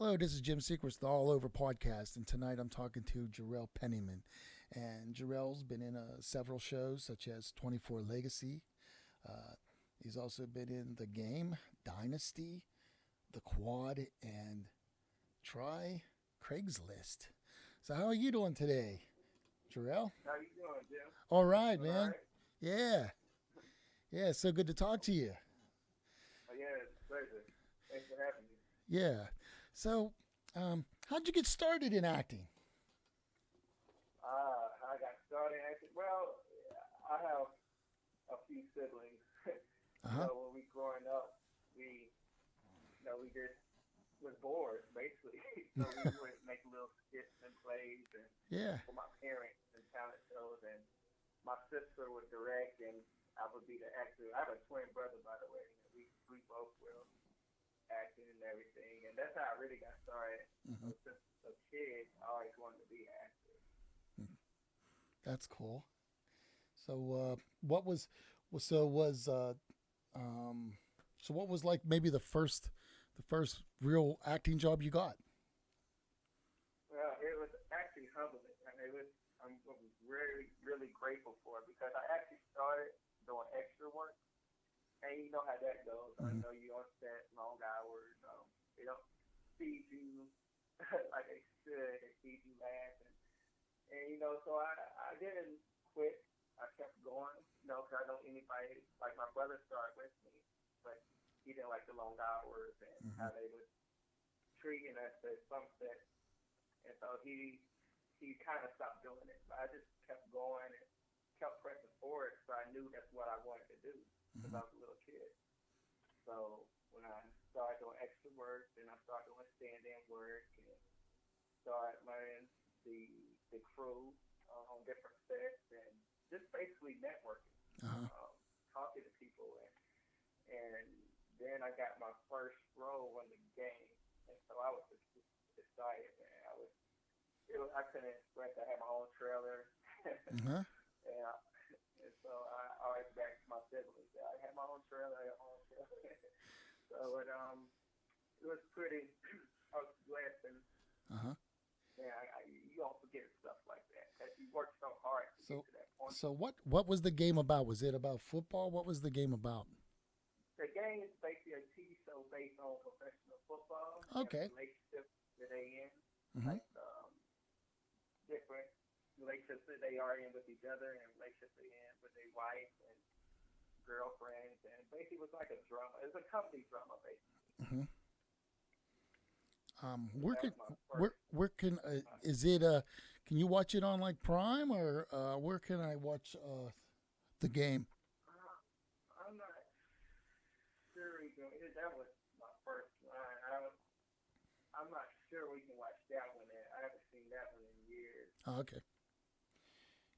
Hello, this is Jim Secrets, the Allover podcast, and tonight I'm talking to Jeryl Pennyman. And Jeryl's been in several shows such as 24 Legacy. Uh, he's also been in The Game, Dynasty, The Quad, and Try Craigslist. So how are you doing today, Jeryl? How you doing, Jim? All right, Doing all man. right? Yeah, yeah. So good to talk to you. Oh, yeah, it's a pleasure. Thanks for having me. Yeah. So, how'd you get started in acting? I got started actually. Well, I have a few siblings. Uh huh. When we growing up, we just was bored basically. So we would make little skits and plays and Yeah. for my parents and talent shows. And my sister would direct, and I would be the actor. I have a twin brother, by the way. And we both will acting and everything, and that's how I really got started. Hmm. So since a kid, I always wanted to be an actor. That's cool. So, what was so was so what was like maybe the first real acting job you got? Well, it was actually humbling, and I'm really really grateful for it because I actually started doing extra work, and you know how that goes. I Hmm. know you on set long hours. They don't feed you like they should. They feed you last, and so I didn't quit. I kept going, because I know anybody like my brother started with me, but he didn't like the long hours and Hmm. how they was treating us at some set, and so he kind of stopped doing it. But I just kept going and kept pressing forward, so I knew that's what I wanted to do since Hmm. I was a little kid. So when I started doing extra work, then I started doing stand-in work and started learning the crew on different sets and just basically networking, Uh-huh. talking to people, and then I got my first role in the game, and so I was just excited, man. I couldn't express. I had my own trailer, Uh-huh. and, and so I always back to my siblings. I had my own trailer. I had my own trailer. So it was pretty. I was blessed, and Uh-huh. man, you don't forget stuff like that because you worked so hard to get So to that point. so what was the game about? Was it about football? What was the game about? The game is basically a TV show based on professional football and the Okay. relationships that they in, Hmm. like different relationships that they are in with each other and relationships they in with their wife and girlfriends, and basically it was like a drama. It was a comedy drama, basically. Hmm. And Where that can was my where first. where can Uh, is it can you watch it on like Prime or where can I watch the game? I'm not sure we can. That was my first line. I'm not sure we can watch that one. I haven't seen that one in years. Oh, okay.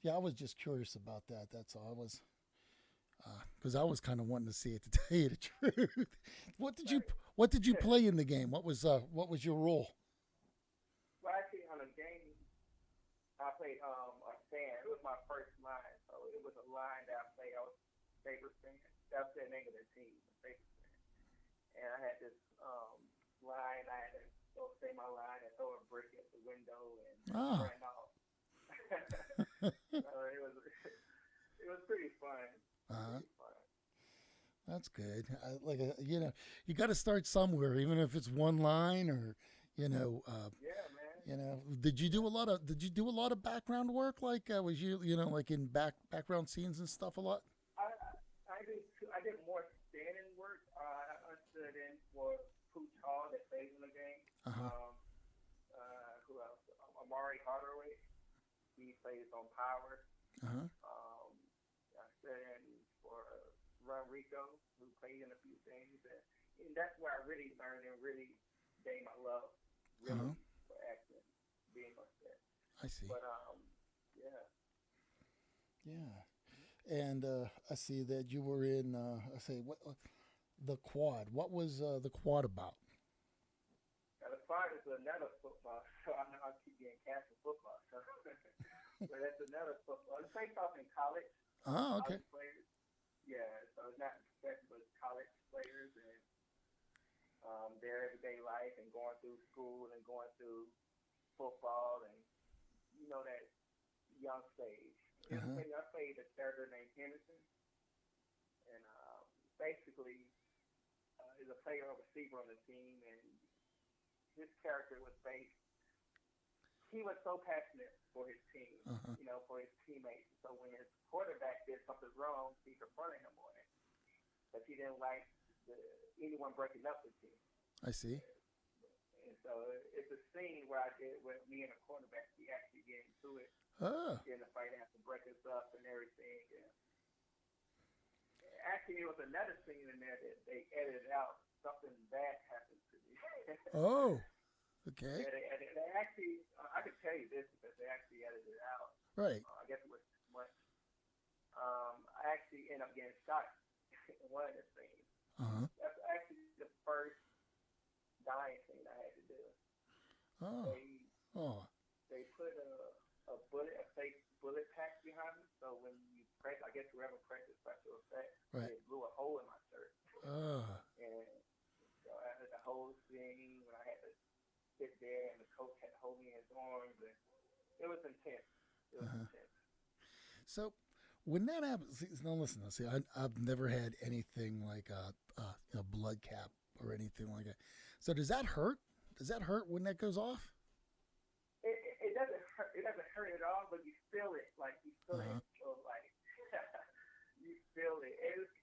Yeah, I was just curious about that. That's all. I was because I was kind of wanting to see it to tell you the truth. what did you Right. What did you play in the game? What was your role? Well, actually, on a game, I played a fan. It was my first line, so it was a line that I played. I was favorite fan. That was the name of the team, favorite fan. And I had this line. I had to go say my line and throw a brick at the window and Ah, run off. So it was pretty fun. uh, Pretty fun. that's good. You got to start somewhere, even if it's one line or you know. Yeah, man. Did you do a lot of background work? Like, was like in background scenes and stuff a lot? I did more standing work. I stood in for Pooch Hall that plays in the game. Uh huh. Who else? Amari Hardaway. He plays on Power. Uh huh. I stood in for Ron Rico, who played in a few things, and that's where I really learned and really gained my love, Uh huh. really, for acting, being on set. I see. But yeah. Yeah. And I see that you were in. I say what the quad. What was the quad about? Now, the part is another football, so I know I keep getting cast for football. So, but that's another football. It's based off in Oh, okay. college players. Yeah, so it's not professional, but it's college players, and their everyday life and going through school and going through football and that young stage. Uh-huh. And I played a character named Henderson, and basically is a player or receiver on the team, and his character was based. He was so passionate for his team, Uh-huh. for his teammates. So when his quarterback did something wrong, he confronted him on it, but he didn't like the, anyone breaking up the team. I see. And so it's a scene where I did with me and a quarterback. We actually get into it Oh. in the fight, have to break us up and everything. And actually, it was another scene in there that they edited out. Something bad happened to me. Oh. Okay. Yeah, they actually, I could tell you this because they actually edited it out. Right. I guess it was too much. I actually ended up getting shot in one of the scenes. Uh-huh. That's actually the first dying scene I had to do. Oh. Oh. They put a fake bullet pack behind me, so when you press, I guess whoever pressed the special effect, Right. it blew a hole in my shirt. Oh. And so I had the whole scene when I had to sit there and the coach had to hold me in his arms, and it was intense. It was intense. So when that happens, now listen. See, I've never had anything like a blood cap or anything like that. So does that hurt? Does that hurt when that goes off? It doesn't hurt. It doesn't hurt at all, but you feel it. Like you feel Uh-huh. it. So like you feel it.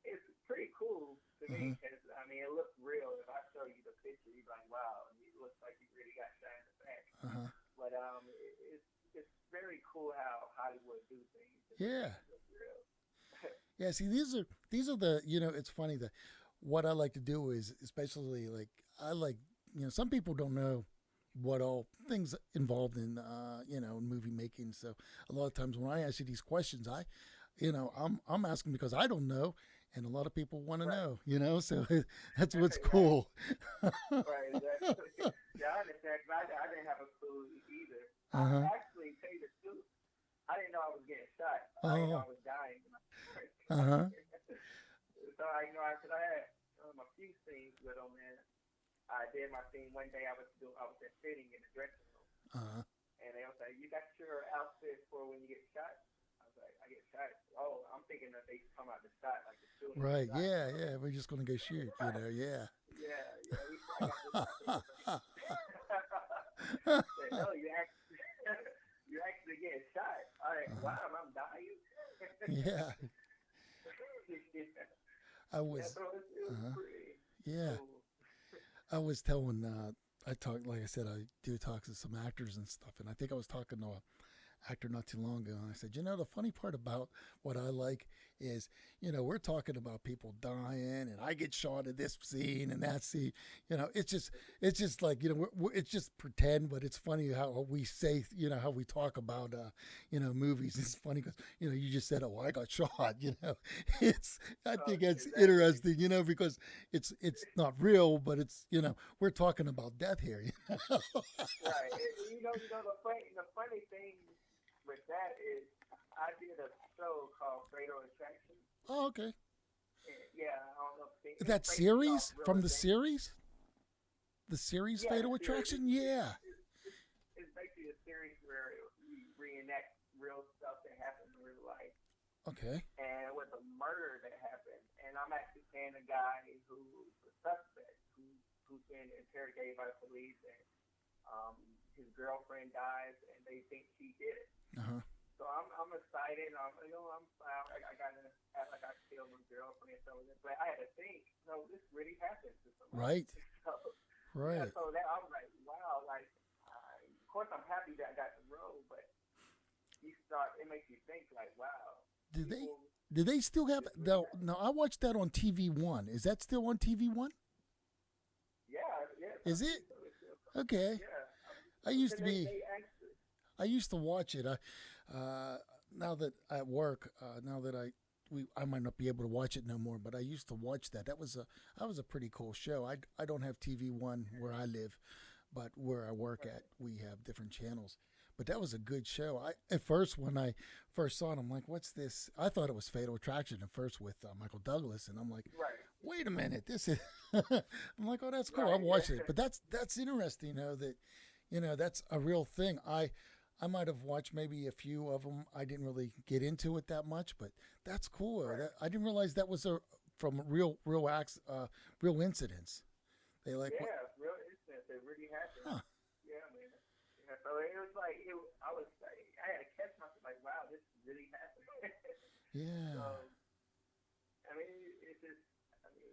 It's pretty cool to me because I mean it looks real. If I show you the picture, you're like, wow, it looks like you really got shot in the back. Uh-huh. But it's very cool how Hollywood do things. Yeah. Look real. Yeah. See, these are the it's funny that what I like to do is especially like I like some people don't know what all things involved in movie making. So a lot of times when I ask you these questions, I'm asking because I don't know, and a lot of people want to Right. know. So that's what's Right. cool. Right. Exactly. Yeah, I understand. I didn't have a clue either. Uh-huh. Actually, tell you the truth, I didn't know I was getting shot. I didn't know Oh. I was dying. Uh-huh. So I I had a few scenes with them, and I did my scene one day. I was just sitting in the dressing room, Uh-huh. and they was like, "You got your outfit for when you get shot?" I was like, "I get shot." Oh, I'm thinking that they come out the shot like the shooting. Right. Shot. Yeah. Yeah. We're just gonna go shoot. Yeah. Yeah. I got this. Said, no, you actually get shot. All right, wow, I'm dying. Yeah. I Yeah, was. so it was Uh-huh. pretty Yeah. cool. I was telling. I talk like I said. I do talk to some actors and stuff, and I think I was talking to a actor not too long ago, and I said, the funny part about what I like is, we're talking about people dying, and I get shot at this scene and that scene. It's just like, it's just pretend, but it's funny how we say, how we talk about, movies. It's funny because, you just said, oh, I got shot. I think it's Exactly. interesting, because it's not real, but it's, we're talking about death here. Right. The funny thing with that is I did a show called Fatal Attraction. Oh, okay. And, yeah, I don't know if it's That based off series real from the events. series, the series Yeah, Fatal Attraction. Yeah. It's basically a series where we reenact real stuff that happened in real life. Okay. And it was a murder that happened, and I'm actually playing a guy who's a suspect who's been interrogated by the police, and his girlfriend dies, and they think he did it. Uh-huh. So I'm excited. I'm proud. I got to act like I killed my girlfriend. So, but I had to think, no, this really happened to somebody. Right. So, Right. yeah, so that I was like, wow. Like, of course, I'm happy that I got the role, but it makes you think, like, wow. Did they people did they still have just really no? happen. No, I watched that on TV1. Is that still on TV1? Yeah, yeah. Is it? So it's still, Okay. yeah. I used to be. They actually, I used to watch it. Now that at work, now that I might not be able to watch it no more, but I used to watch that. That was a pretty cool show. I don't have TV1 where I live, but where I work at, we have different channels. But that was a good show. At first when I first saw it, I'm like, "What's this?" I thought it was Fatal Attraction at first with Michael Douglas, and I'm like, right. wait a minute, this is. I'm like, oh, that's cool. I Right. watched it, but that's interesting. That that's a real thing. I might have watched maybe a few of them. I didn't really get into it that much, but that's cool. Right. I didn't realize that was from real acts, real incidents. They like what? Yeah, real instance. It really happened. Huh? Yeah, man. Yeah, so it was like I was like, I had to catch myself like, wow, this really happened. Yeah. So I mean, it's just, I mean,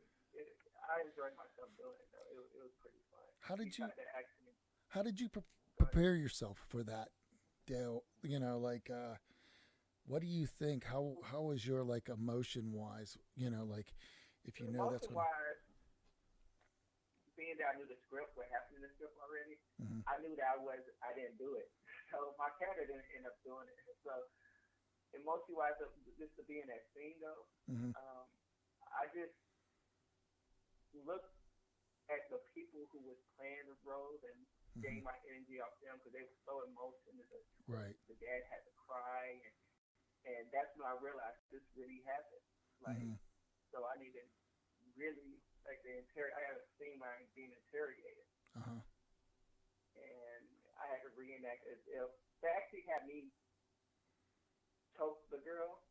I enjoyed myself doing it though. It was pretty fun. How You did you got to actually, How did you but prepare yourself for that? Dale, like what do you think? How is your like emotion wise? Like if you know that's emotion what. wise, being that I knew the script, what happened in the script already, Mm-hmm. I knew that I didn't do it. So my character didn't end up doing it. So emotion wise, just to be in that scene though, Mm-hmm. um, I just looked at the people who was playing the roles and Mm-hmm. gained my energy off them because they were so emotional. Right. The dad had to cry, and that's when I realized this really happened. Like, Mm-hmm. so I needed really like I had a scene where I'm being interrogated, Uh huh. and I had to reenact as if they actually had me choke the girl.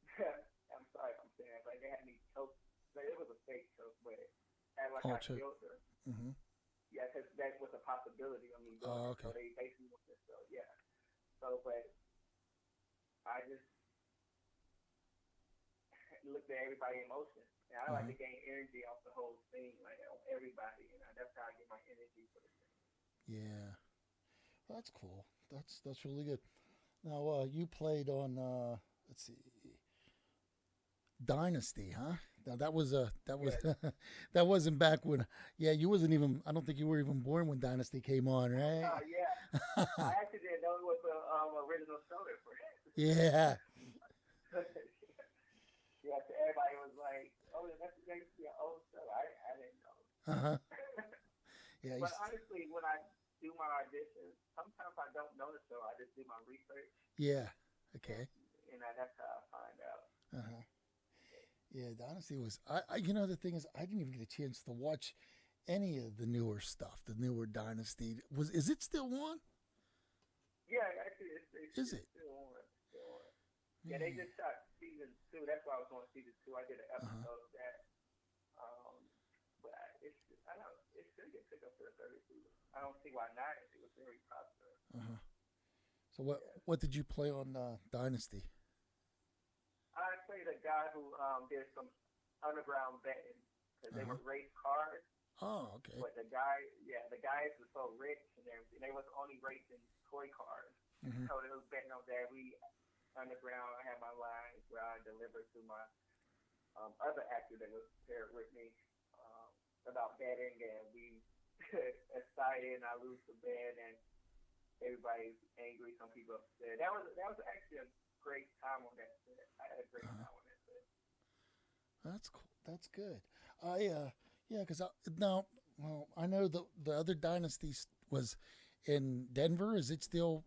I'm sorry if I'm saying that, like they had me choke. Like, it was a fake choke, but and like Oh, I killed her. Mm-hmm. Yeah, because that was a possibility of me doing Oh, it. okay. So they basically wanted to. So yeah. So, but I just looked at everybody's emotion. And I Uh like huh. to gain energy off the whole thing, like on everybody. That's how I get my energy for the thing. Yeah. That's cool. That's really good. Now, you played on. Let's see. Dynasty, huh? Now that was Yes. that wasn't back when. Yeah, you wasn't even. I don't think you were even born when Dynasty came on, right? Yeah. I actually didn't know it was the original show at first. Yeah. Yeah, so everybody was like, "Oh, that's going to be an old show." I didn't know. Uh huh. Yeah. But honestly, when I do my auditions, sometimes I don't know the show. I just do my research, Yeah. and Okay. that's how I find out. Uh huh. Yeah. Dynasty was. The thing is, I didn't even get a chance to watch any of the newer stuff. The newer Dynasty was. Is it still on? Yeah, actually, Is it's it? still on. It's still on. Yeah, they Man. just shot season two. That's why I was on season two. I did an Uh huh. episode of that. Um, but I don't. It should get picked up for the third season. I don't see why not. It was very popular. Uh huh. So Yeah. what did you play on Dynasty? I played a guy who did some underground betting because Uh they huh. would race cars. Oh, okay. But the guys were so rich and everything. They was only racing toy cars. Mm-hmm. So they was betting on that. We underground. I had my lines where I delivered to my other actor that was paired with me about betting, and we excited, and I lose the bet, and everybody's angry. Some people upset. That was actually a great time on that set. I had a great Uh-huh. time on that set. That's cool. That's good. Yeah, because now, well, I know the other dynasty was in Denver. Is it still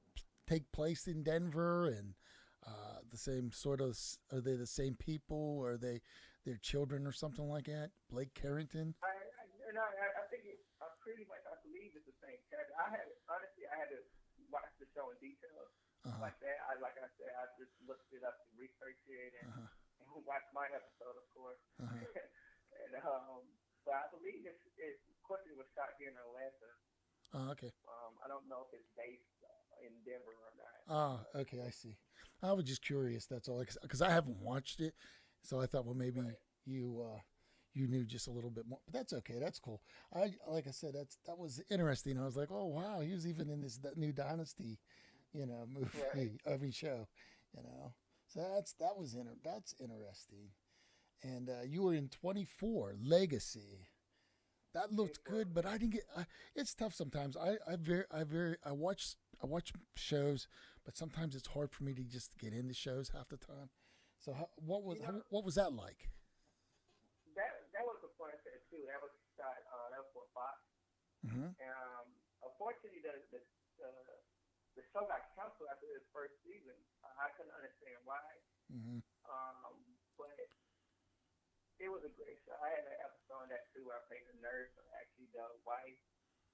take place in Denver and the same sort of? Are they the same people? Are they their children or something like that? Blake Carrington. I think I pretty much I believe it's the same character. I had to watch the show in detail Uh huh. like that. Like I said, I just looked it up and researched it Uh huh. and watched my episode, of course. Uh huh. And but I believe of course it was shot here in Atlanta. Okay. I don't know if it's based in Denver or not. Okay. I see. I was just curious. That's all. Because I haven't watched it, so I thought, well, maybe Right. you knew just a little bit more. But that's okay. That's cool. Like I said, that was interesting. I was like, oh wow, he was even in this that new Dynasty, Right. movie. I mean show, you know. So that's interesting. And you were in 24 Legacy. That looked Before, good, but I didn't get. It's tough sometimes. I watch shows, but sometimes it's hard for me to just get into shows half the time. So you know, what was that like? that was a fun set too. That was shot. That was for Fox. Mm-hmm. And unfortunately, the show got canceled after its first season. I couldn't understand why. Mm-hmm. But it was a great show. I had an episode on that too where I played the nurse. Actually, the wife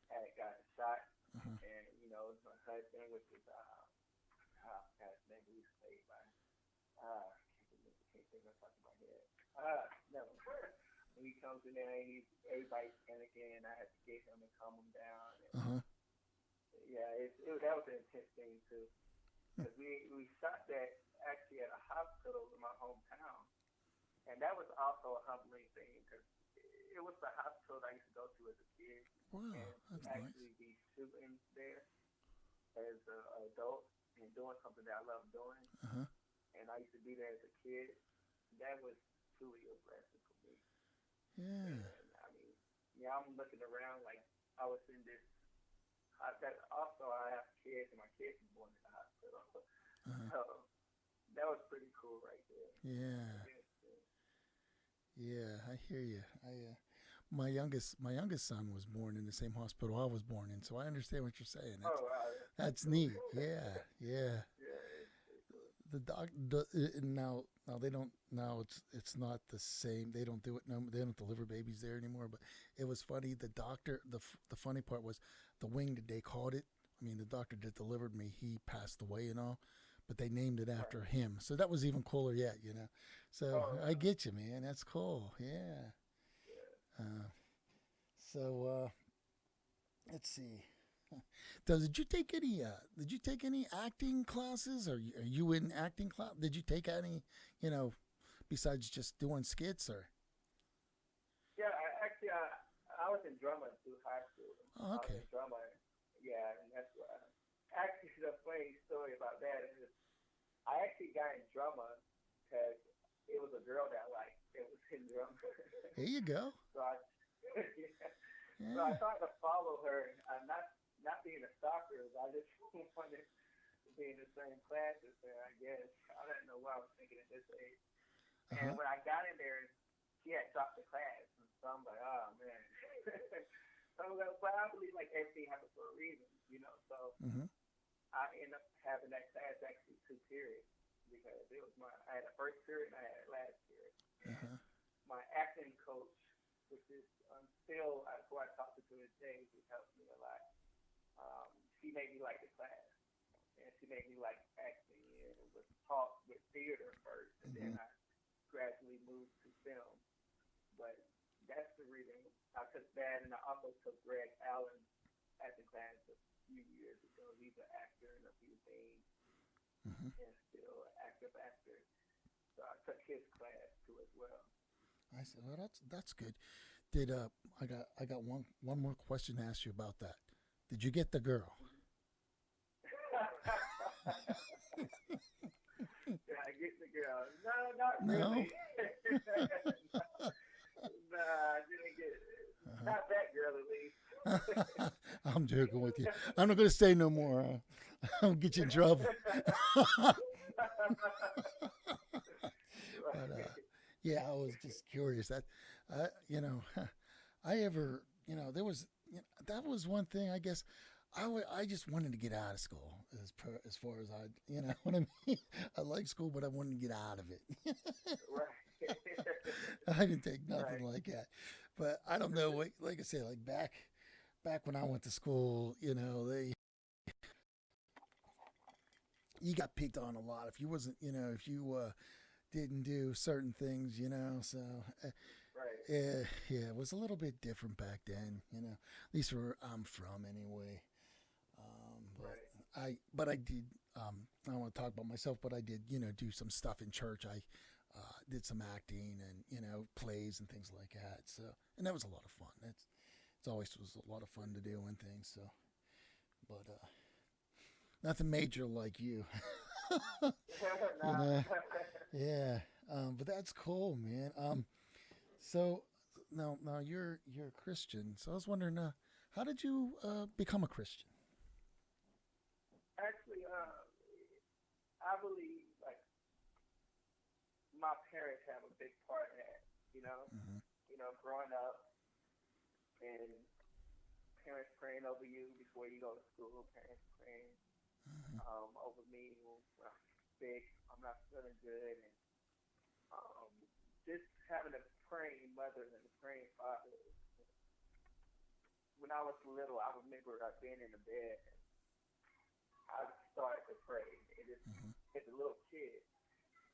had got shot, Uh-huh. and my husband, which is God, his name was played by can't think of the top of my head. No. When he comes in there, everybody's panicking, and I had to get him and calm him down. And, Uh-huh. yeah, that was an intense thing too, because we shot that actually at a hospital in my hometown, and that was also a humbling thing because it was the hospital I used to go to as a kid, Wow, and to that's nice. actually be shooting there as an adult and doing something that I love doing, Uh-huh. and I used to be there as a kid. That was truly a blessing for me. Yeah. And I mean, yeah, I'm looking around like I was in this. That also, I have kids, and my kids were born in the hospital, Uh-huh. so that was pretty cool right there. Yeah. Yes, yes. Yeah, I hear you. My youngest son was born in the same hospital I was born in, so I understand what you're saying. Oh, wow, That's that's cool. neat. Yeah, yeah. Yeah, it's pretty cool. Now they don't now it's not the same. They don't do it no. They don't deliver babies there anymore. But it was funny. The doctor. The funny part was the wing that they called it. I mean, the doctor that delivered me, he passed away and all, but they named it Right. after him. So that was even cooler yet. So Oh, I wow. get you, man. That's cool. Yeah. Yeah. Uh, so let's see. Did you take any acting classes? Are you in acting class? Did you take any, you know, besides just doing skits or? Yeah, I was in drama through high school. Oh, I was okay. in drama, yeah, and that's why. Actually, the funny story about that is I actually got in drama because it was a girl that I liked that was in drama. Here you go. so I, yeah. So I Yeah. tried to follow her. Not being a stalker, I just wanted to be in the same class as her. I guess I don't know what I was thinking at this age. Uh And huh. when I got in there, she had dropped the class, and so I'm like, oh man. So I was like, but I believe like everything happens for a reason. So Mhm. I ended up having that class actually 2 periods because I had a first period and I had a last period. Uh And huh. my acting coach, which is still who I talk to this day, who helps me a lot. She made me like the class, and she made me like acting. And it was taught with theater first, and then Mhm. I gradually moved to film. But that's the reason I took that, and I also took Greg Allen's acting class a few years ago. He's an actor in a few things, Mhm. and still an active actor. So I took his class too as well. I said, well, that's good. Did I got one more question to ask you about that. Did you get the girl? Yeah, I get the girl. No, not No. really. Nah, I didn't get it. Not that girl at least. I'm joking with you. I'm not going to say no more. I'll get you in trouble. But Right. yeah, I was just curious. Uh, you know, I ever, there was, that was one thing. I guess I just wanted to get out of school as far as what I mean. I like school, but I wanted to get out of it. Right. I didn't take nothing Right. like that. But I don't know. Like I said, like back when I went to school, they you got picked on a lot if you wasn't, if you didn't do certain things, So Right. yeah, it was a little bit different back then, At least where I'm from, anyway. Right. But I did. I don't want to talk about myself, but I did, do some stuff in church. I did some acting and plays and things like that. So, and that was a lot of fun. It's always was a lot of fun to do and things. So, but nothing major like you, you Nah. know. Yeah. But that's cool, man. So now you're a Christian. So I was wondering, how did you become a Christian? Actually, I believe like my parents have a big part in that. You know, Mm-hmm. Growing up and parents praying over you before you go to school, parents praying Mm-hmm. over me when I'm sick, I'm not feeling good, and um, just having a praying mothers and the praying fathers. When I was little, I remember being in the bed. I started to pray, and as a little kid,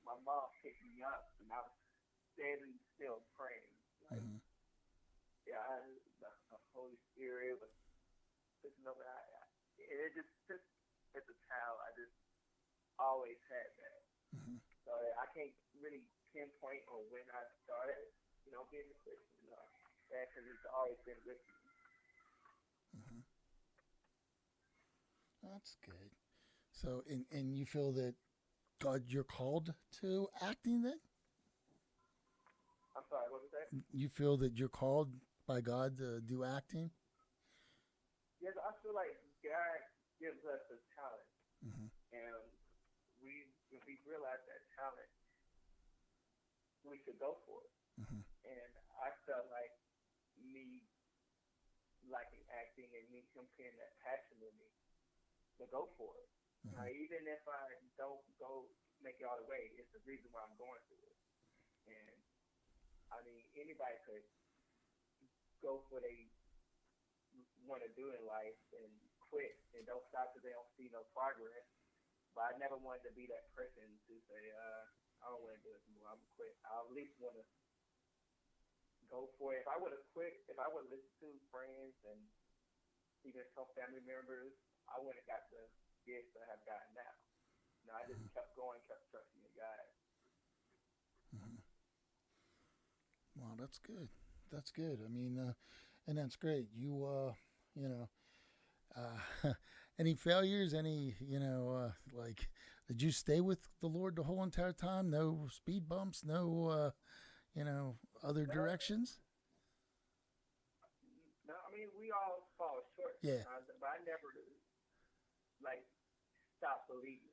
my mom picked me up, and I was standing still praying. Like, the Holy Spirit was pushing over. It just as a child, I just always had that. So I can't really pinpoint on when I started, being a Christian. Because it's always been with me. That's good. So, and you feel that God, you're called to acting then? I'm sorry, what was that? You feel that you're called by God to do acting? Yes, I feel like God gives us a talent. And if we realize that talent, we should go for it. And I felt like me liking acting and me comparing that passion in me to go for it. Even if I don't go make it all the way, it's the reason why I'm going through it. And I mean, anybody could go for what they want to do in life and quit and don't stop because they don't see no progress. But I never wanted to be that person to say, I don't want to do this anymore. I'm going to quit. I at least want to go for it. If I would have quit, if I would have listened to friends and even some family members, I wouldn't have got the gifts I have gotten now. I just kept going, kept trusting in God. Wow, that's good. That's good. I mean, and that's great. You, any failures? Any, like, did you stay with the Lord the whole entire time? No speed bumps? No, other directions? No, I mean, we all fall short. Yeah. But I never, stopped believing.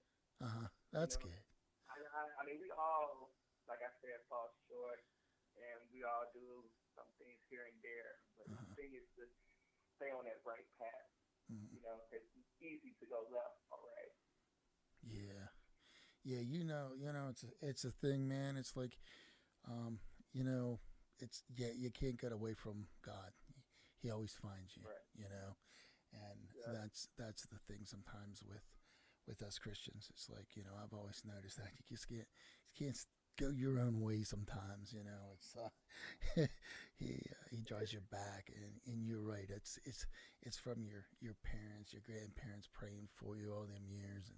That's good. I mean, we all, like I said, fall short, and we all do some things here and there. But the thing is to stay on that right path. It's easy to go left, all right? Yeah. Yeah, it's a thing, man. It's like, you can't get away from God. He always finds you, right. And that's the thing sometimes with us Christians. It's like, I've always noticed that you just can't go your own way sometimes, it's he draws your back, and you're right. It's from your parents, your grandparents praying for you all them years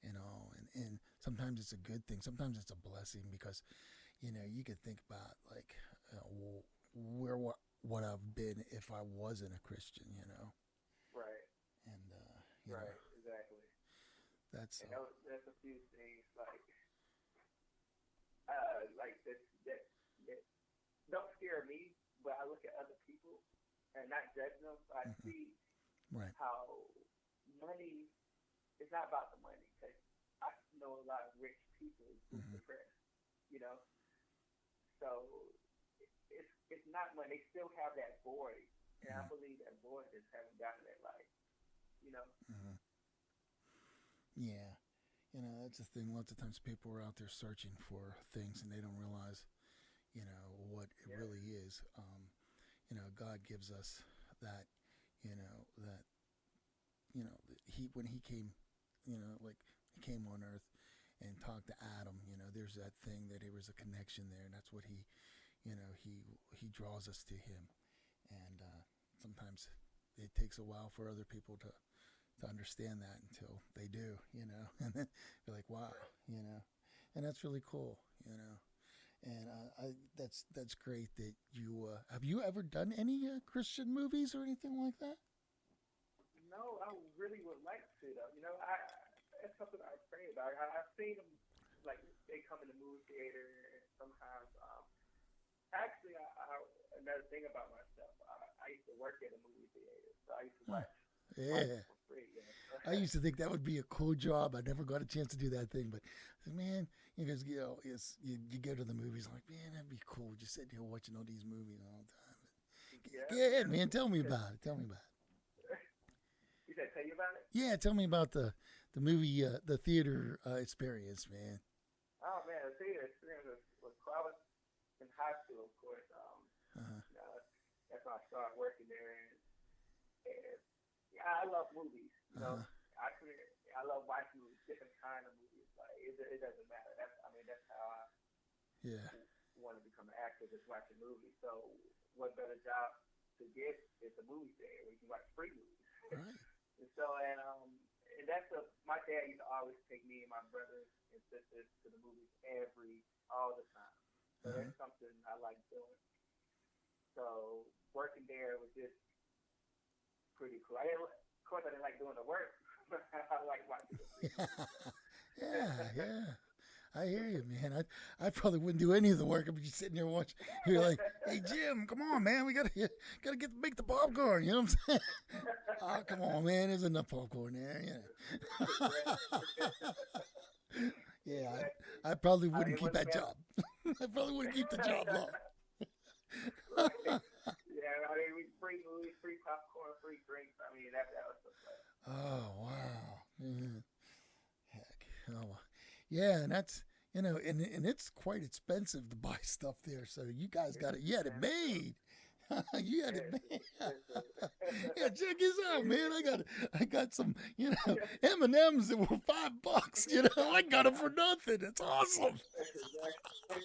and all. And sometimes it's a good thing. Sometimes it's a blessing because, you could think about like, what I've been if I wasn't a Christian, Right. And, right, exactly. That's a few things that don't scare me, but I look at other people and not judge them. So I see how money is not about the money. Cause I know a lot of rich people who's depressed, So it's not money. They still have that void, and I believe that void just haven't gotten their life, Yeah. That's the thing. Lots of times people are out there searching for things and they don't realize, what it really is. God gives us that, when he came, he came on earth and talked to Adam, there's that thing that there was a connection there, and that's what he draws us to him. And sometimes it takes a while for other people to understand that until they do, and then you're like, wow, and that's really cool, and that's great that you have you ever done any Christian movies or anything like that? No, I really would like to though. It's something I pray about. I've seen them, like they come in the movie theater, and sometimes. Actually, another thing about myself, I used to work at a movie theater, so I used to watch. Yeah. For free, I used to think that would be a cool job. I never got a chance to do that thing, but man, because you go to the movies, like, man, that'd be cool. Just sitting here watching all these movies all the time. Yeah, man, tell me about it. You said tell you about it? Yeah, tell me about the movie, the theater experience, man. Oh man, the theater experience was cool. I was in high school, of course, when I started working there, and yeah, I love movies. You know, Uh-huh. I love watching movies, different kind of movies. Like it doesn't matter. That's how I Yeah. want to become an actor, just watching movies. So what better job to get is a movie theater where you can watch free movies. Right. And so and that's my dad used to always take me and my brothers and sisters to the movies all the time. So Uh-huh. that's something I like doing. So working there was just pretty cool. Of course, I didn't like doing the work. I like watching the free movies. So. Yeah, yeah. I hear you, man. I probably wouldn't do any of the work. I'd be just sitting there watching. You're like, hey Jim, come on, man. We gotta get make the popcorn. You know what I'm saying? Oh, come on, man. There's enough popcorn there. Yeah. Yeah, Exactly. I probably wouldn't It keep wasn't that bad. job. I probably wouldn't keep the job long. Right. Yeah, free movies, free popcorn, free drinks. That was so fun. Oh wow. Yeah. Heck. Oh, yeah, and that's and it's quite expensive to buy stuff there. So you guys got it. You had it Damn sure. made. You had it Yes, made. yes, sir. Yeah, check this out, man. I got some M&Ms that were $5. I got them for nothing. It's awesome. Exactly.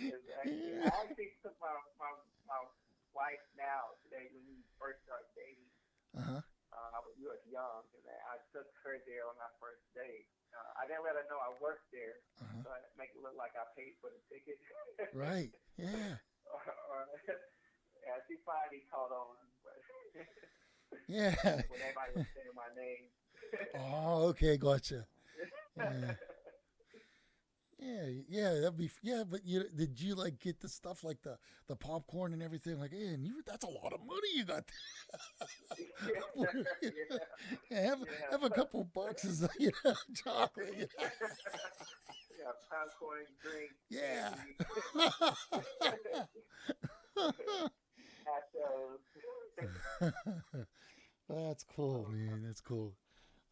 Exactly. I Yeah. actually took my wife now today when we first started dating. Uh huh. We was young, and I took her there on our first date. I didn't let her know I worked there, Uh huh. so I make it look like I paid for the ticket. Right. Yeah. Yeah, she finally caught on, but Yeah. when everybody was saying my name. Oh, okay, gotcha. Yeah. Yeah, yeah, but did you like get the stuff like the popcorn and everything? Like, hey, and that's a lot of money you got. Yeah, Yeah, yeah, have a couple boxes of chocolate. yeah, popcorn, drink, Yeah. candy, nachos. That's cool, man. That's cool.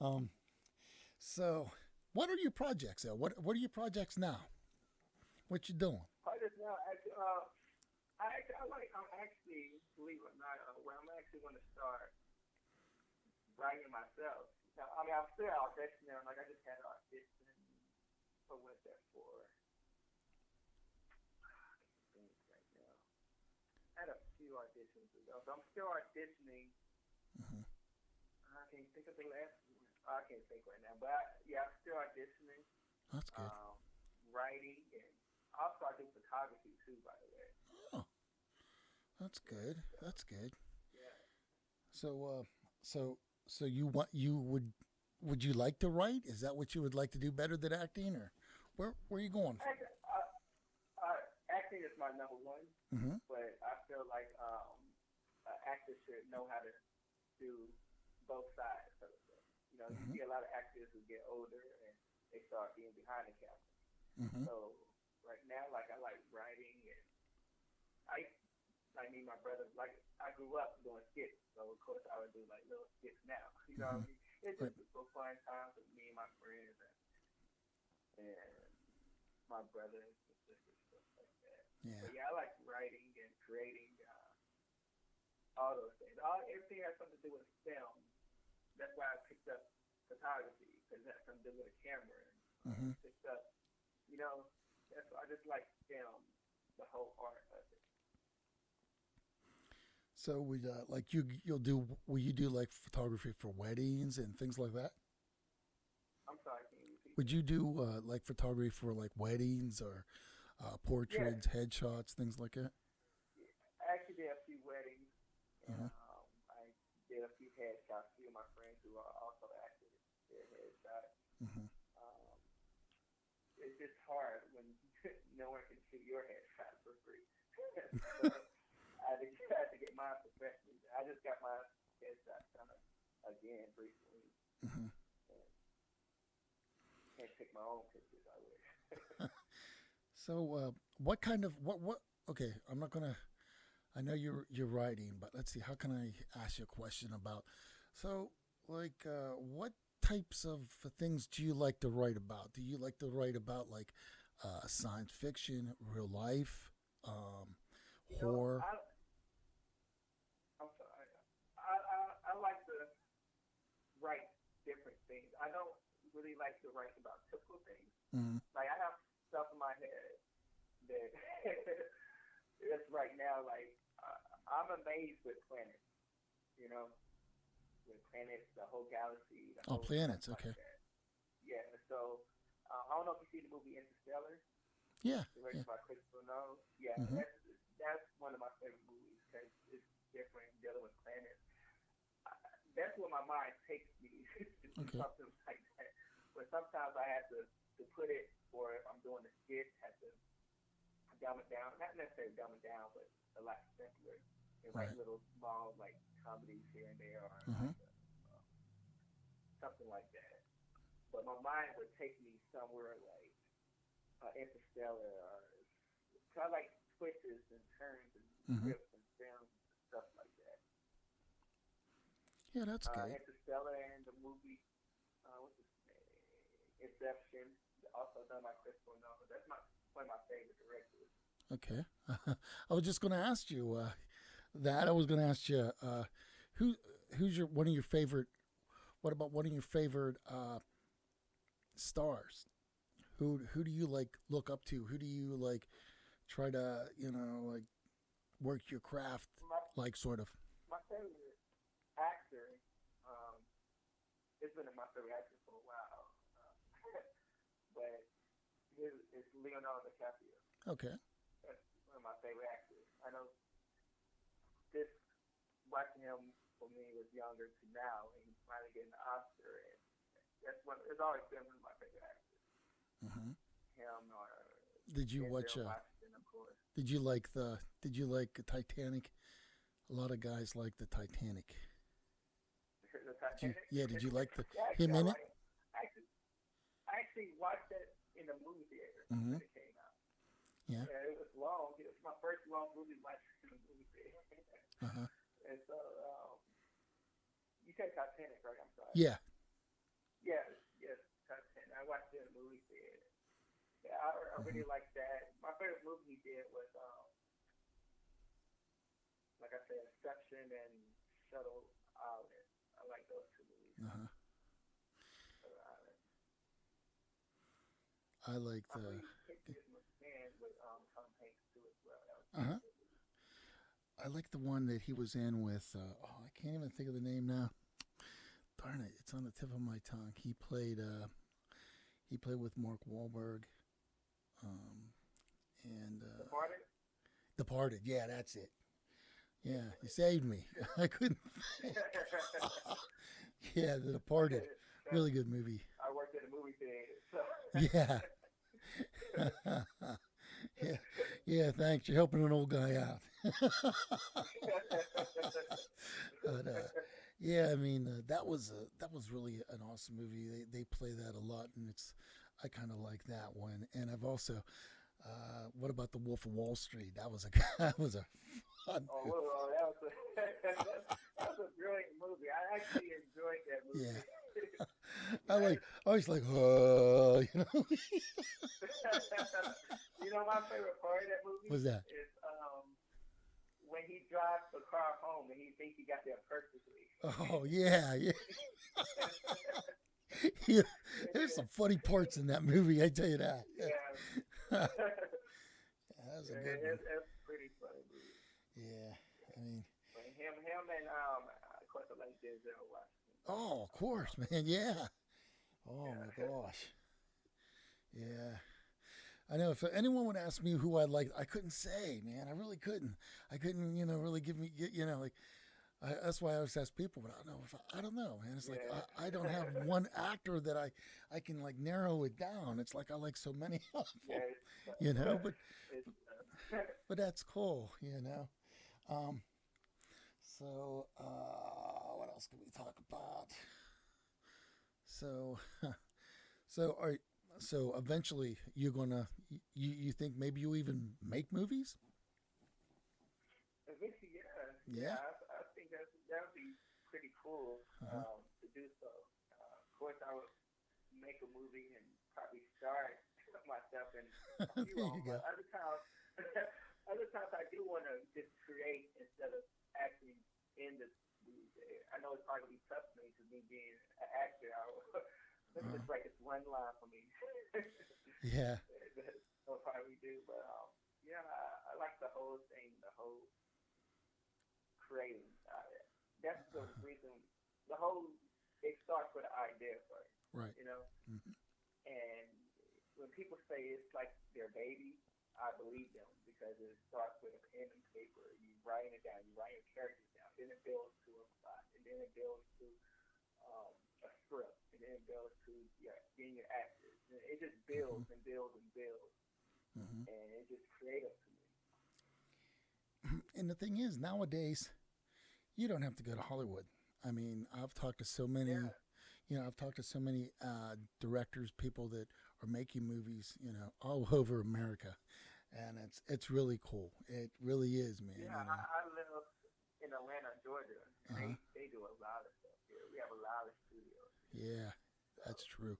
Um, so what are your projects though? What are your projects now? What you doing? I just now actually, I'm actually, believe it or not, where I'm actually going to start writing myself. Now, I'm still auditioning. Like I just had an audition for what's that for? I can't think right now. I had a few auditions ago, so I'm still auditioning. Hmm. I can't think of the last one. I can't think right now, but yeah, I'm still auditioning, That's good. writing, and also I do photography too, by the way. Oh, that's Yeah, good. so That's good. yeah. So, so you would you like to write? Is that what you would like to do better than acting, or where are you going? Acting is my number one, Mm-hmm. but I feel like an actor should know how to do both sides. So, you Mm-hmm. see a lot of actors who get older and they start being behind the camera. Mm-hmm. So right now, like I like writing, and I like me and my brother. Like I grew up doing skits, so of course I would do like little skits now. You know Mm-hmm. what I mean? It's Right. just for fun times with me and my friends and my brothers and sisters, stuff like that. Yeah. But yeah, I like writing and creating all those things. Everything has something to do with film. That's why I picked up photography because that's something to do with a camera. And Mm-hmm. picked up, you know, that's I just like film, the whole art of it. So would like will you do like photography for weddings and things like that? I'm sorry, can you repeat Would that? you do like photography for like weddings or Yes, portraits, headshots, things like that? I actually did a few weddings, and Uh-huh. I did a few headshots. A few of my friends who are also actors did headshots. Mm-hmm. Um, it's just hard when no one can shoot your headshot for free. So I had to get mine professionally. I just got my headshot done again recently, Mm-hmm. and can't take my own pictures. I wish. So what kind of what? Okay, I'm not gonna. I know you're writing, but let's see. How can I ask you a question about? So like what types of things do you like to write about? Do you like to write about like science fiction, real life, You know, horror? I don't really like to write about typical things. Mm-hmm. Like I have stuff in my head that that's right now. Like I'm amazed with planets. You know, with planets, the whole galaxy, the Oh, whole stuff planets. like Okay. that. Yeah. So I don't know if you see the movie Interstellar, Yeah. Yeah. directed by Christopher Nolan. Yeah, Mm-hmm. that's one of my favorite movies because it's different dealing with planets. That's where my mind takes me to do Okay. something like that. But sometimes I have to put it, or if I'm doing a skit, have to dumb it down. Not necessarily dumb it down, but a lot simpler. And write Right. little small like comedies here and there, or Mm-hmm. like something like that. But my mind would take me somewhere like Interstellar, or kind of like twists and turns and Mm-hmm. scripts and films and stuff like that. Yeah, that's good. Interstellar and the movie, what's his name? Inception, also done by Christopher Nolan. That's one of my favorite directors. Okay. I was just going to ask you that. I was going to ask you who who's your one of your favorite. What about one of your favorite stars? Who do you like look up to? Who do you like try to like work your craft My like sort of? my favorite actor, um, it's been my favorite actor for a while, but it's Leonardo DiCaprio. Okay. That's one of my favorite actors. I know this watching him for me was younger to now, and he's finally getting the Oscar, and that's one. It's always been one of my favorite actors. Hmm. Him or Did you watch? Denzel Washington, of course. Did you like the? Did you like Titanic? A lot of guys like the Titanic. The Did you? Titanic. Yeah. Did you like Yeah, him actually, in it? I actually watched that in the movie theater Hmm. when it came out. Yeah. Yeah, it was long. It was my first long movie watched in the movie theater. Uh huh. And so, you said Titanic, right? I'm sorry. Yeah. Yes, yes, Titanic. I watched it in the movie theater. Yeah, I really Hmm. liked that. My favorite movie he did was, like I said, Inception and Shuttle Island. I like those two movies. Uh huh. Shuttle Island. I like I the. believe Kiss Man with Tom Hanks too as well. That was Uh huh. a good movie. I like the one that he was in with. I can't even think of the name now. Darn it! It's on the tip of my tongue. He played. He played with Mark Wahlberg. And Departed. Departed. Yeah, that's it. Yeah, you saved me. I couldn't. Yeah, The Departed. Really good movie. I worked at a movie theater, so Yeah. Yeah. Yeah. Thanks. You're helping an old guy out. But yeah, I mean that was really an awesome movie. They play that a lot, and I kind of like that one. And I've also what about The Wolf of Wall Street? That was a that was a fun oh, movie. well, that was that was a brilliant movie. I actually enjoyed that movie. Yeah. Yeah. I was like, you know. You know, my favorite part of that movie What's that? is when he drives the car home and he thinks he got there perfectly. Oh yeah, yeah. Yeah. There's some funny parts in that movie. I tell you that. Yeah, That was a good one. it's pretty funny movie. Yeah, I mean, But him and of course I like Denzel Washington. oh, of course, man. Yeah. Oh my gosh. Yeah. I know if anyone would ask me who I liked, I couldn't say, man. I really couldn't. I couldn't, really like. That's why I always ask people, but I don't know, man. It's like I don't have one actor that I can like narrow it down. It's like I like so many of them, Yeah, But it's, but that's cool, So what else can we talk about? So so are so eventually you're gonna you think maybe you even make movies? eventually, yeah, Yeah. I think that would be pretty cool Uh-huh. to do so. Of course, I would make a movie and probably start myself in a few There of you them. go. But other times I do want to just create instead of acting in the movie. I know it's probably tough for me because me being an actor, Let me just write this one line for me. Yeah. That's how we do. But yeah, I like the whole thing, the whole creating. That's the reason. The whole it starts with an idea first, Right. you know. Mm-hmm. And when people say it's like their baby, I believe them because it starts with a pen and paper. You writing it down, you write your characters down, then it builds to a plot, and then it builds to a script, and then it builds to getting your actors. And it just builds and builds and builds, Mm-hmm. and it's just creative to me. And the thing is, nowadays, you don't have to go to Hollywood. I mean, I've talked to so many, Yeah, I've talked to so many directors, people that are making movies, all over America, and it's really cool. It really is, man. yeah. I live in Atlanta, Georgia, and Uh huh. they do a lot of stuff here. We have a lot of studios here. Yeah, So that's true.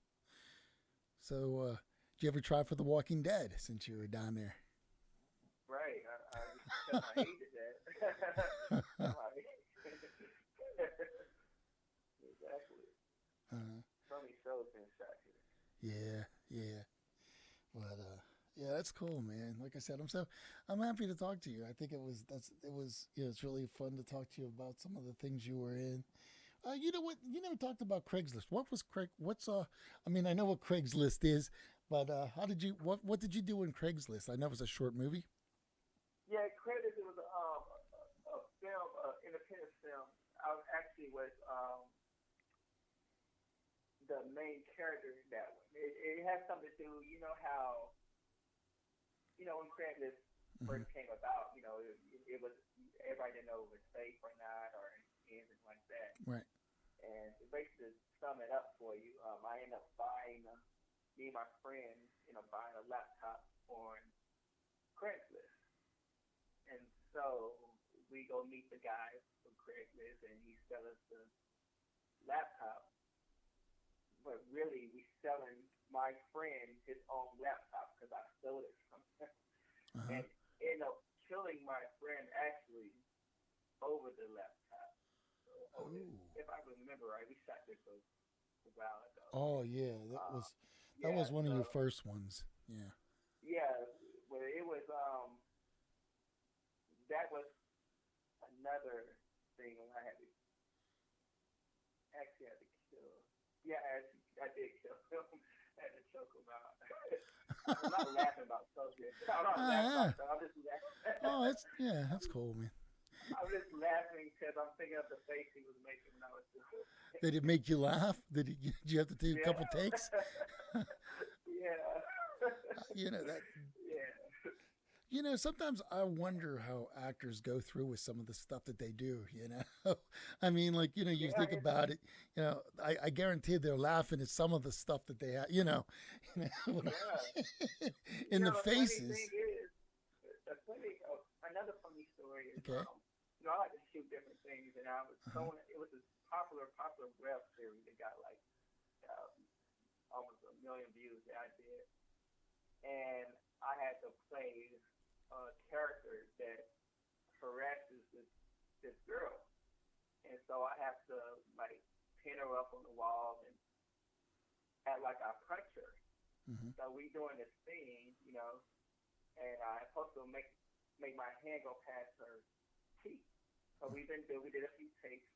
So, did you ever try for The Walking Dead since you were down there? right, I just tell my age at that. Tell my age. Exactly. Uh, So many shows been shot here. yeah, yeah. But yeah, that's cool, man. Like I said, I'm happy to talk to you. I think it's really fun to talk to you about some of the things you were in. You know what? You never talked about Craigslist. What was Craig? I mean, I know what Craigslist is, but how did you? What did you do in Craigslist? I know it was a short movie. Yeah, credit. It was a film, independent film. I was actually was the main character in that one. It has something to do. You know how when Craigslist Hmm. first came about. It was everybody didn't know if it was fake or not or anything like that. Right. And to basically sum it up for you, I ended up buying me and my friend, buying a laptop on Craigslist. And so we go meet the guy from Craigslist, and he sell us the laptop. But really, we selling my friend his own laptop because I stole it from him, Uh huh. and end up killing my friend actually over the laptop. So, Oh. if I remember right, we shot this a while ago. Oh yeah, Uh, that yeah, was one of your so first ones. Yeah. yeah, well, it was that was another thing I had to actually had to kill. Yeah, I did kill him. I had to choke him out. I'm not laughing about something. I'm not laughing about Ah. stuff. I'm just laughing. Oh, that's cool, man. I'm just laughing because I'm thinking of the face he was making when I was doing it. Did it make you laugh? Did you have to do a Yeah. couple takes? Yeah. You know that. Yeah. Sometimes I wonder how actors go through with some of the stuff that they do. I mean, like you Yeah. think about it. I guarantee they're laughing at some of the stuff that they have. Yeah. In the The funny thing faces. is, another funny story is, Okay. I like to shoot different things, and I was Uh-huh. showing it was this popular web series that got like um, almost 1 million views that I did, and I had to play a character that harasses this girl, and so I have to like pin her up on the wall and act like I punch her. Hmm. So we doing this thing, and I supposed to make my hand go past her cheek. So we did a few takes.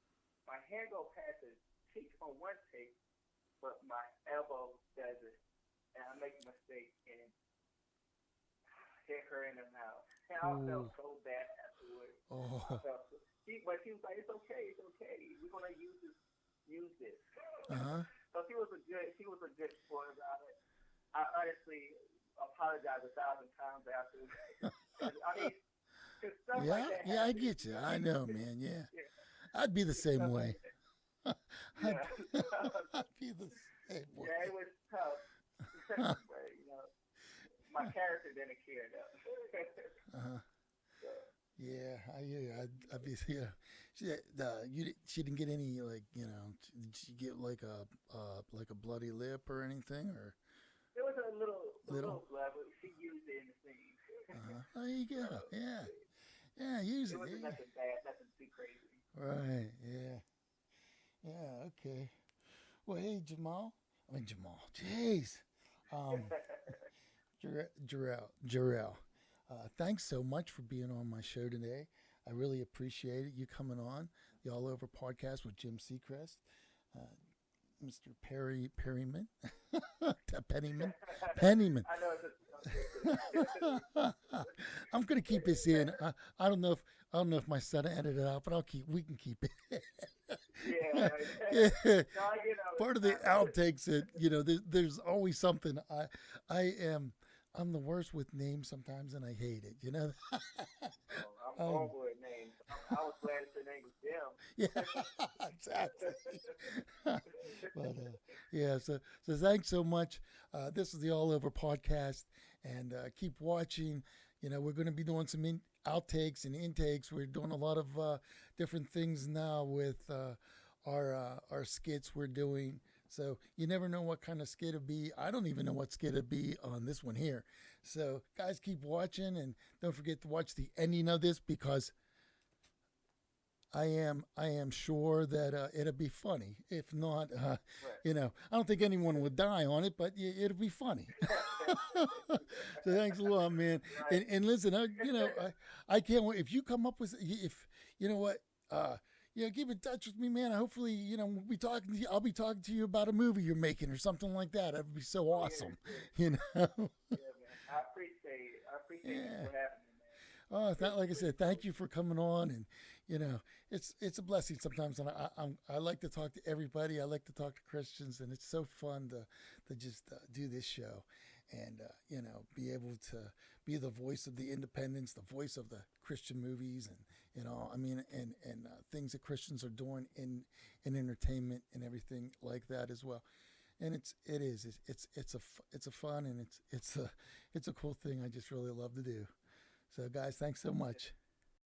My hand go past her cheek on one take, but my elbow doesn't, and I make a mistake and hit her in the mouth. And I Ooh. felt so bad afterwards. I Oh. felt, but she was like, "It's okay, it's okay. We're gonna use this." Uh huh. So she was a good sport about it. I honestly apologize 1,000 times after. I mean, 'cause stuff like Yeah. that Yeah. I happens. get you. I know, man. Yeah. Yeah, I'd be the same stuff way. like that. I'd, Yeah, I'd be the same way. yeah, it was tough, but my character didn't care though. Uh-huh. So, Yeah, I hear you. I'd be yeah. She didn't get any did she get like a bloody lip or anything or there was a little? little blood, but she used it in the scene. Uh-huh. There you So go. Yeah, yeah. Use it it. wasn't nothing bad, nothing too crazy. Yeah. Right. Yeah. Yeah. Okay. Well, hey Jamal. I mean Jamal. Jeez. Um, Jeryl. Thanks so much for being on my show today. I really appreciate it. You coming on the All Over podcast with Jim Seacrest, uh, Mr. Perryman, Pennyman, Pennyman. I know it's a I'm gonna keep this in. I don't know if my son edited it out, but we can keep it. yeah. Yeah. No, I get Part of the outtakes that there's always something. I'm the worst with names sometimes, and I hate it. I'm horrible at names. I was glad that your name was Jim. Yeah, exactly. But yeah, so thanks so much. This is the All Over podcast, and keep watching. We're going to be doing some outtakes and intakes. We're doing a lot of different things now with our skits we're doing. So you never know what kind of skit it'll be. I don't even know what skit it'll be on this one here. So guys, keep watching, and don't forget to watch the ending of this, because I am sure that it'll be funny. If not, Right. I don't think anyone would die on it, but it'll be funny. So thanks a lot, man. Right. And listen, I can't wait. If you come up with, if you know what, keep in touch with me, man. Hopefully, we'll be talking to you. I'll be talking to you about a movie you're making or something like that. That would be so awesome. Yeah, man. I appreciate it. I appreciate you for having me, man. Like I said, thank you for coming on, and it's a blessing sometimes. And I like to talk to everybody. I like to talk to Christians, and it's so fun to just do this show, and be able to be the voice of the independents, the voice of the Christian movies, and and things that Christians are doing in entertainment and everything like that as well. And it's a fun, and it's a cool thing I just really love to do. So guys, thanks so much.